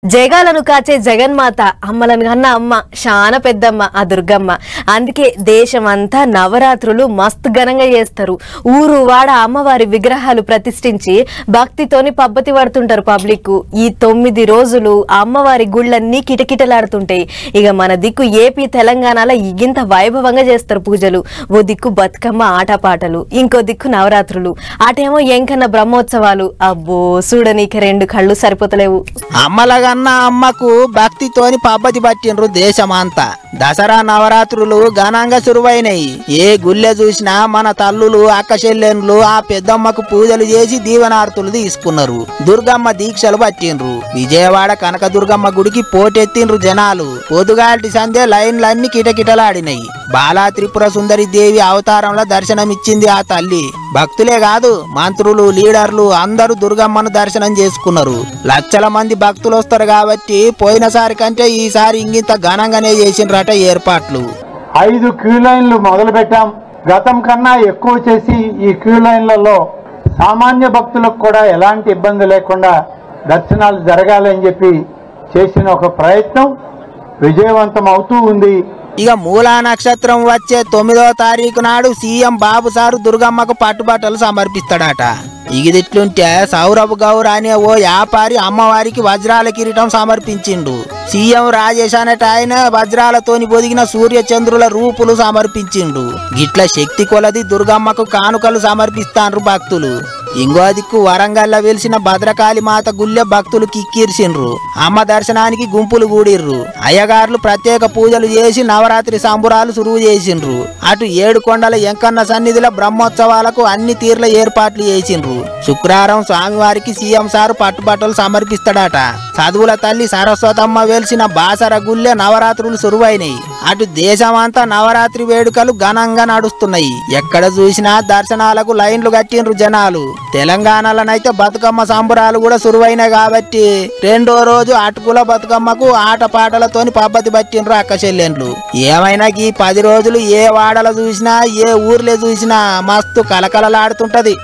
జగాలను కాచే జగన్మాత అమ్మలను కన్న అమ్మ శాన పెద్దమ్మ ఆ దుర్గమ్మ. అందుకే దేశమంతా నవరాత్రులు మస్తు ఘనంగా చేస్తారు. ఊరు వాడ అమ్మవారి విగ్రహాలు ప్రతిష్ఠించి భక్తితోని పబ్బతి పడుతుంటారు పబ్లిక్. ఈ 9 రోజులు అమ్మవారి గుళ్ళన్నీ కిటకిటలాడుతుంటాయి. ఇక మన దిక్కు ఏపీ తెలంగాణలో ఇగింత వైభవంగా చేస్తారు పూజలు. ఓ దిక్కు బతుకమ్మ ఆటపాటలు, ఇంకో దిక్కు నవరాత్రులు, అటేమో ఎంకన్న బ్రహ్మోత్సవాలు. అబ్బో చూడనీకి 2 కళ్ళు సరిపోతలేవు. అమ్మలగన్న అమ్మకు భక్తితోని పబ్బతి పట్టిండ్రు దేశమంతా. దసరా నవరాత్రులు ఘనంగా సురువైనయి. ఏ గుళ్ళె చూసినా మన తల్లులు అక్క చెల్లెన్లు ఆ పెద్దమ్మకు పూజలు చేసి దీవనార్తులు తీసుకున్నారు. దుర్గమ్మ దీక్షలు పట్టిండ్రు. విజయవాడ కనక దుర్గమ్మ గుడికి పోటెత్తిండ్రు జనాలు. పొదుగాటి సందే లైన్లన్నీ కిటకిటలాడినాయి. బాలా త్రిపుర సుందరి దేవి అవతారంలో దర్శనమిచ్చింది ఆ తల్లి. భక్తులే కాదు మంత్రులు లీడర్లు అందరూ దుర్గమ్మను దర్శనం చేసుకున్నారు. లక్షల మంది భక్తులు వస్తారు కాబట్టి పోయినసారి కంటే ఈసారి ఇంగింత ఘనంగానే చేసిండ్రట ఏర్పాట్లు. 5 క్యూ లైన్లు మొదలు పెట్టాం. గతం కన్నా ఎక్కువ చేసి ఈ క్యూ లైన్లలో సామాన్య భక్తులకు కూడా ఎలాంటి ఇబ్బంది లేకుండా దర్శనాలు జరగాలని చెప్పి చేసిన ఒక ప్రయత్నం విజయవంతం అవుతూ ఉంది. ఇక మూలా నక్షత్రం వచ్చే 9వ తారీఖు నాడు సీఎం బాబు సారు దుర్గమ్మకు పట్టుబట్టలు సమర్పిస్తాడట. ఇగిదిట్లుంటే సౌరభ్ గౌర్ అనే ఓ వ్యాపారి అమ్మవారికి వజ్రాల కిరీటం సమర్పించిండు. సీఎం రాజేష్ అనేట ఆయన వజ్రాలతోని పొదిగిన సూర్య చంద్రుల రూపులు సమర్పించిండు. గిట్ల శక్తి కొలది దుర్గమ్మకు కానుకలు సమర్పిస్తాండ్రు భక్తులు. ఇంకో దిక్కు వరంగల్లో వెలిసిన భద్రకాళి మాత గుళ్ళె భక్తులు కిక్కిర్చిండ్రు. అమ్మ దర్శనానికి గుంపులు కూడిర్రు. అయ్యగారులు ప్రత్యేక పూజలు చేసి నవరాత్రి సంబురాలు సురువు చేసిండ్రు. అటు 7 కొండల ఎంకన్న సన్నిధిలో బ్రహ్మోత్సవాలకు అన్ని తీర్ల ఏర్పాట్లు చేసిండ్రు. శుక్రవారం స్వామివారికి సీఎం సారు పట్టుబట్టలు సమర్పిస్తాడట. చదువుల తల్లి సరస్వతమ్మ వెలిసిన బాసర గుళ్ళె నవరాత్రులు సురువైనయి. అటు దేశమంతా నవరాత్రి వేడుకలు ఘనంగా నడుస్తున్నాయి. ఎక్కడ చూసినా దర్శనాలకు లైన్లు కట్టిండ్రు జనాలు. తెలంగాణలోనైతే బతుకమ్మ సంబురాలు కూడా సురువైనాయి కాబట్టి 2వ రోజు అటుకుల బతుకమ్మకు ఆటపాటలతోని పబ్బతి పట్టిండ్రు అక్క చెల్లెండ్లు. ఏమైనా ఈ 10 రోజులు ఏ వాడలు చూసినా ఏ ఊర్లే చూసినా మస్తు కలకలలాడుతుంటది.